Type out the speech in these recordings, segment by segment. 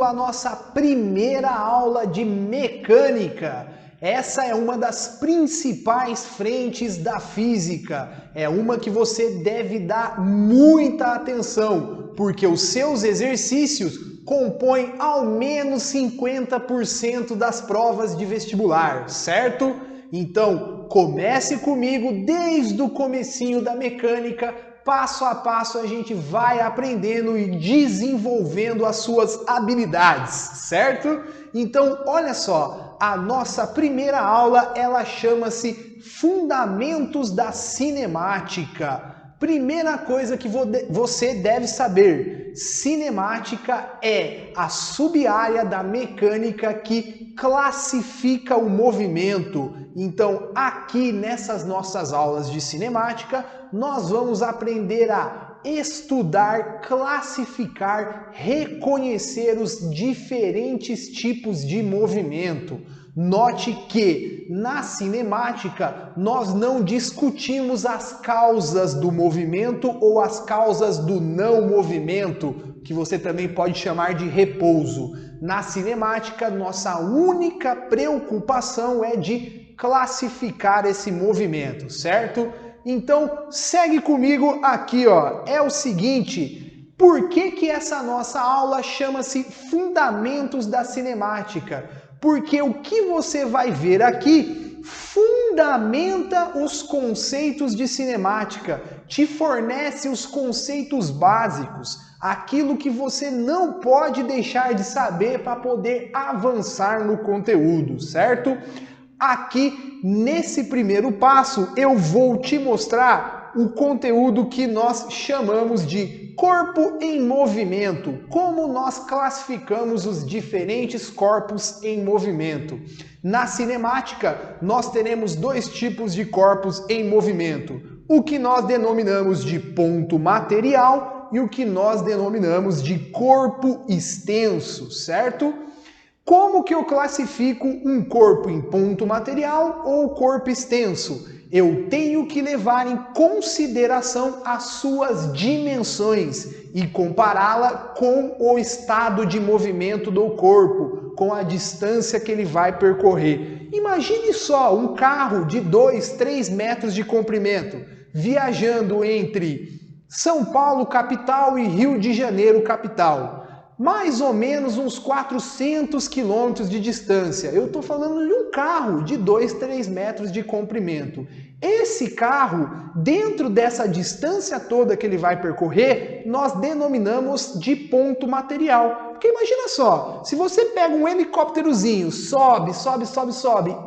bem-vindo à nossa primeira aula de mecânica. Essa é uma das principais frentes da física. É uma que você deve dar muita atenção, porque os seus exercícios compõem ao menos 50% das provas de vestibular, certo? Então, comece comigo desde o comecinho da mecânica. Passo a passo a gente vai aprendendo e desenvolvendo as suas habilidades, certo? Então, olha só, a nossa primeira aula, ela chama-se Fundamentos da Cinemática. Primeira coisa que você deve saber, cinemática é a sub-área da mecânica que classifica o movimento. Então, aqui nessas nossas aulas de cinemática, nós vamos aprender a estudar, classificar, reconhecer os diferentes tipos de movimento. Note que na cinemática nós não discutimos as causas do movimento ou as causas do não movimento, que você também pode chamar de repouso. Na cinemática, nossa única preocupação é de classificar esse movimento, certo? Então, segue comigo aqui, ó. É o seguinte, por que essa nossa aula chama-se Fundamentos da Cinemática? Porque o que você vai ver aqui fundamenta os conceitos de cinemática, te fornece os conceitos básicos, aquilo que você não pode deixar de saber para poder avançar no conteúdo, certo? Aqui, nesse primeiro passo, eu vou te mostrar o conteúdo que nós chamamos de corpo em movimento, como nós classificamos os diferentes corpos em movimento. Na cinemática, nós teremos dois tipos de corpos em movimento, o que nós denominamos de ponto material e o que nós denominamos de corpo extenso, certo? Como que eu classifico um corpo em ponto material ou corpo extenso? Eu tenho que levar em consideração as suas dimensões e compará-la com o estado de movimento do corpo, com a distância que ele vai percorrer. Imagine só um carro de 2, 3 metros de comprimento, viajando entre São Paulo, capital, e Rio de Janeiro, capital. Mais ou menos uns 400 quilômetros de distância. Eu estou falando de um carro de 2, 3 metros de comprimento. Esse carro, dentro dessa distância toda que ele vai percorrer, nós denominamos de ponto material. Porque imagina só, se você pega um helicópterozinho, sobe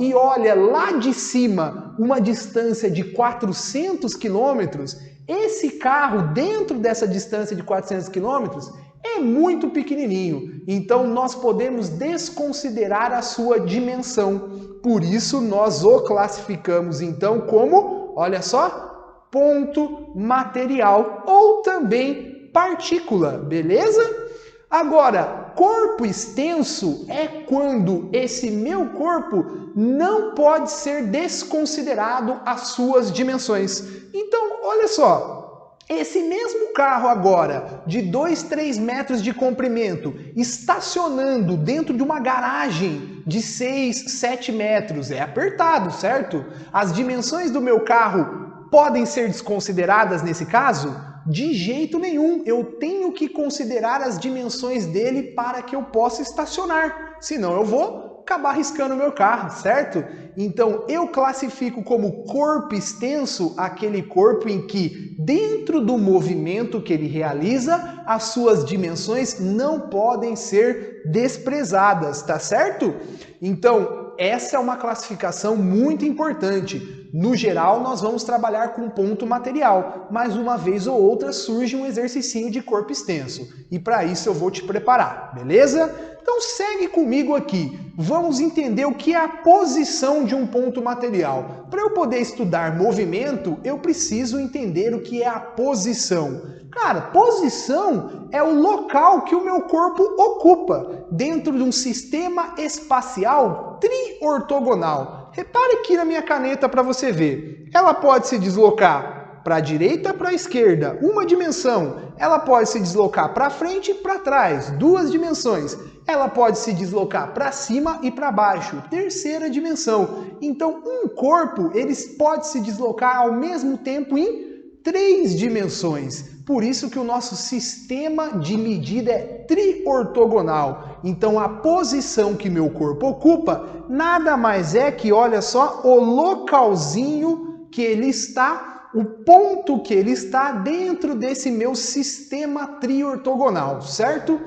e olha lá de cima uma distância de 400 quilômetros, esse carro, dentro dessa distância de 400 quilômetros, é muito pequenininho, então nós podemos desconsiderar a sua dimensão. Por isso nós o classificamos então como, olha só, ponto material ou também partícula, beleza? Agora, corpo extenso é quando esse meu corpo não pode ser desconsiderado as suas dimensões. Então, olha só. Esse mesmo carro agora, de 2, 3 metros de comprimento, estacionando dentro de uma garagem de 6, 7 metros, é apertado, certo? As dimensões do meu carro podem ser desconsideradas nesse caso? De jeito nenhum, eu tenho que considerar as dimensões dele para que eu possa estacionar, senão eu vou acabar riscando o meu carro, certo? Então, eu classifico como corpo extenso aquele corpo em que, dentro do movimento que ele realiza, as suas dimensões não podem ser desprezadas, tá certo? Então, essa é uma classificação muito importante. No geral, nós vamos trabalhar com ponto material, mas uma vez ou outra surge um exercício de corpo extenso. E para isso eu vou te preparar, beleza? Então segue comigo aqui. Vamos entender o que é a posição de um ponto material. Para eu poder estudar movimento, eu preciso entender o que é a posição. Cara, posição é o local que o meu corpo ocupa dentro de um sistema espacial triortogonal. Repare aqui na minha caneta para você ver. Ela pode se deslocar para a direita, para a esquerda, uma dimensão. Ela pode se deslocar para frente e para trás, duas dimensões. Ela pode se deslocar para cima e para baixo, terceira dimensão. Então, um corpo ele pode se deslocar ao mesmo tempo em 3 dimensões. Por isso que o nosso sistema de medida é triortogonal. Então, a posição que meu corpo ocupa nada mais é que, olha só, o localzinho que ele está, o ponto que ele está dentro desse meu sistema triortogonal, certo?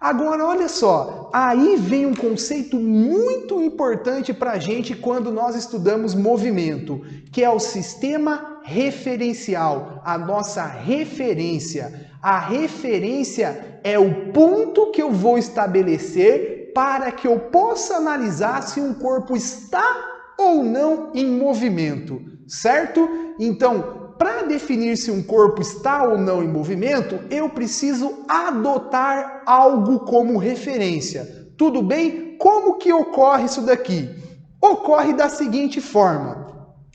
Agora, olha só, aí vem um conceito muito importante para a gente quando nós estudamos movimento, que é o sistema referencial, a nossa referência. A referência é o ponto que eu vou estabelecer para que eu possa analisar se um corpo está ou não em movimento, certo? Então, para definir se um corpo está ou não em movimento, eu preciso adotar algo como referência. Tudo bem? Como que ocorre isso daqui? Ocorre da seguinte forma.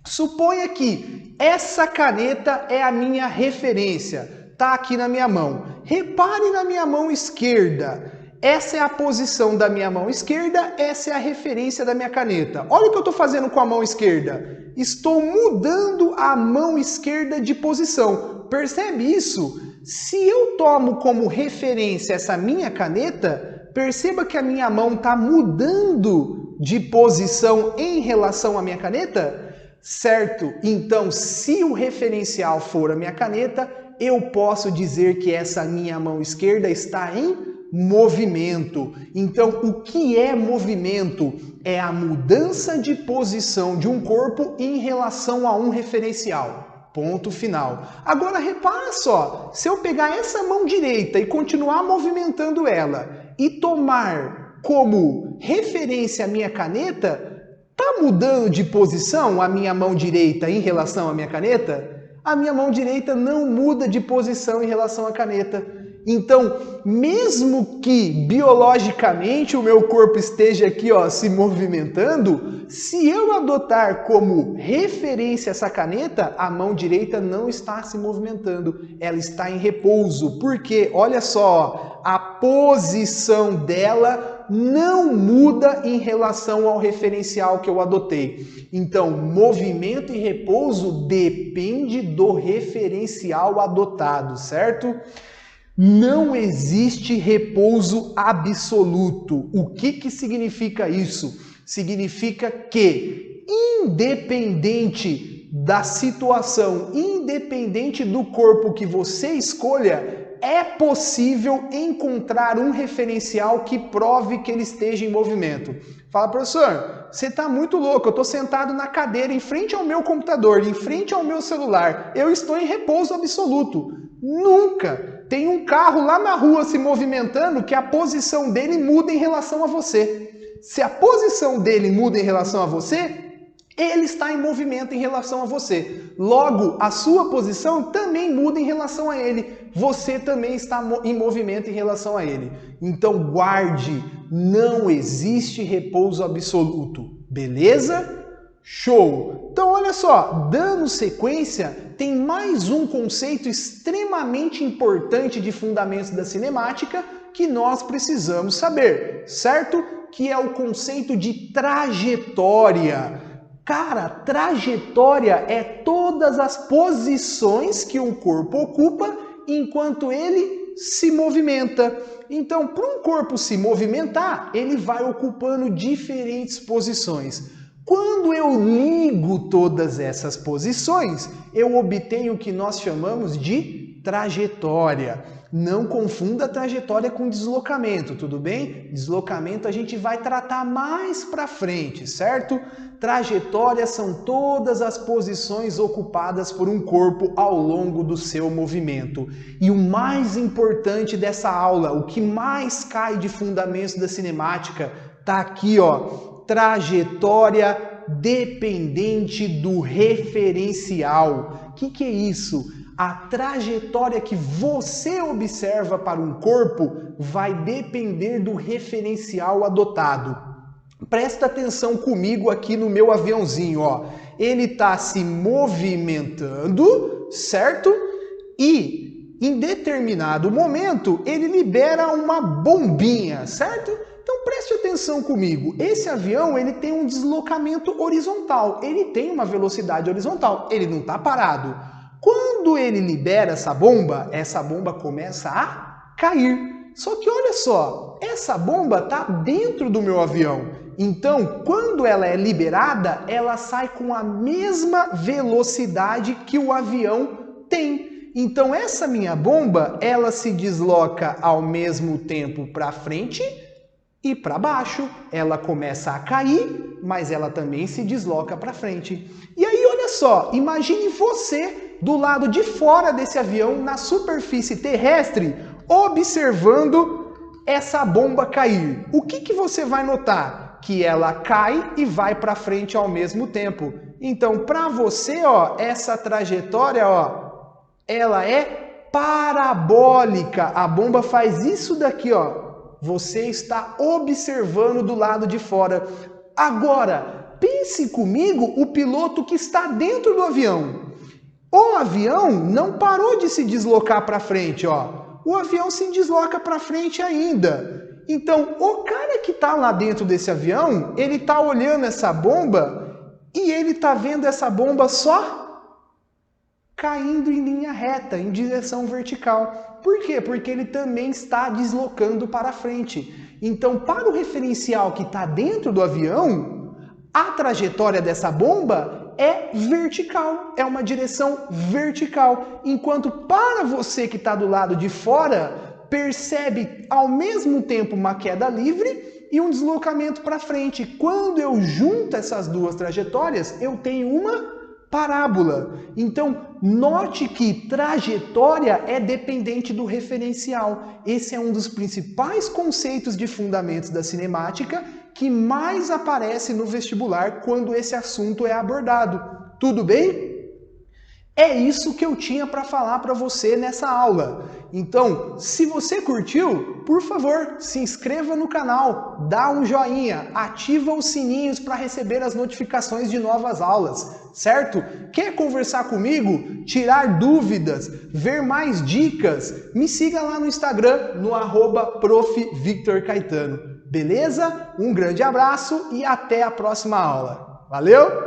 Suponha que essa caneta é a minha referência. Está aqui na minha mão. Repare na minha mão esquerda. Essa é a posição da minha mão esquerda, essa é a referência da minha caneta. Olha o que eu estou fazendo com a mão esquerda. Estou mudando a mão esquerda de posição. Percebe isso? Se eu tomo como referência essa minha caneta, perceba que a minha mão está mudando de posição em relação à minha caneta? Certo? Então, se o referencial for a minha caneta, eu posso dizer que essa minha mão esquerda está em movimento. Então, o que é movimento? É a mudança de posição de um corpo em relação a um referencial. Ponto final. Agora, repara só, se eu pegar essa mão direita e continuar movimentando ela e tomar como referência a minha caneta, tá mudando de posição a minha mão direita em relação à minha caneta? A minha mão direita não muda de posição em relação à caneta. Então, mesmo que biologicamente o meu corpo esteja aqui, ó, se movimentando, se eu adotar como referência essa caneta, a mão direita não está se movimentando, ela está em repouso. Porque, olha só, a posição dela não muda em relação ao referencial que eu adotei. Então, movimento e repouso depende do referencial adotado, certo? Não existe repouso absoluto. O que significa isso? Significa que, independente da situação, independente do corpo que você escolha, é possível encontrar um referencial que prove que ele esteja em movimento. Fala, professor, você está muito louco, eu estou sentado na cadeira em frente ao meu computador, em frente ao meu celular, eu estou em repouso absoluto. Nunca! Tem um carro lá na rua se movimentando que a posição dele muda em relação a você. Se a posição dele muda em relação a você, ele está em movimento em relação a você. Logo, a sua posição também muda em relação a ele. Você também está em movimento em relação a ele. Então, guarde, não existe repouso absoluto. Beleza? Show! Então, olha só, dando sequência, tem mais um conceito extremamente importante de fundamentos da cinemática que nós precisamos saber, certo? Que é o conceito de trajetória. Cara, trajetória é todas as posições que um corpo ocupa enquanto ele se movimenta. Então, para um corpo se movimentar, ele vai ocupando diferentes posições. Quando eu ligo todas essas posições, eu obtenho o que nós chamamos de trajetória. Não confunda trajetória com deslocamento, tudo bem? Deslocamento a gente vai tratar mais para frente, certo? Trajetória são todas as posições ocupadas por um corpo ao longo do seu movimento. E o mais importante dessa aula, o que mais cai de fundamentos da cinemática, tá aqui, ó. Trajetória dependente do referencial. O que é isso? A trajetória que você observa para um corpo vai depender do referencial adotado. Presta atenção comigo aqui no meu aviãozinho, ó. Ele está se movimentando, certo? E em determinado momento, ele libera uma bombinha, certo? Então preste atenção comigo, esse avião ele tem um deslocamento horizontal, ele tem uma velocidade horizontal, ele não está parado. Quando ele libera essa bomba começa a cair. Só que olha só, essa bomba está dentro do meu avião. Então, quando ela é liberada, ela sai com a mesma velocidade que o avião tem. Então, essa minha bomba, ela se desloca ao mesmo tempo para frente e para baixo. Ela começa a cair, mas ela também se desloca para frente. E aí, olha só, imagine você do lado de fora desse avião, na superfície terrestre, observando essa bomba cair. O que você vai notar? Que ela cai e vai para frente ao mesmo tempo. Então, para você, ó, essa trajetória, ó, ela é parabólica. A bomba faz isso daqui, ó. Você está observando do lado de fora. Agora, pense comigo o piloto que está dentro do avião. O avião não parou de se deslocar para frente, ó. O avião se desloca para frente ainda. Então, o cara que está lá dentro desse avião, ele está olhando essa bomba e ele está vendo essa bomba só caindo em linha reta, em direção vertical. Por quê? Porque ele também está deslocando para frente. Então, para o referencial que está dentro do avião, a trajetória dessa bomba é vertical, é uma direção vertical. Enquanto para você que está do lado de fora, percebe ao mesmo tempo uma queda livre e um deslocamento para frente. Quando eu junto essas duas trajetórias, eu tenho uma parábola. Então, note que trajetória é dependente do referencial. Esse é um dos principais conceitos de fundamentos da cinemática que mais aparece no vestibular quando esse assunto é abordado. Tudo bem? É isso que eu tinha para falar para você nessa aula. Então, se você curtiu, por favor, se inscreva no canal, dá um joinha, ativa os sininhos para receber as notificações de novas aulas, certo? Quer conversar comigo, tirar dúvidas, ver mais dicas? Me siga lá no Instagram, no @prof.victorcaetano. Beleza? Um grande abraço e até a próxima aula. Valeu!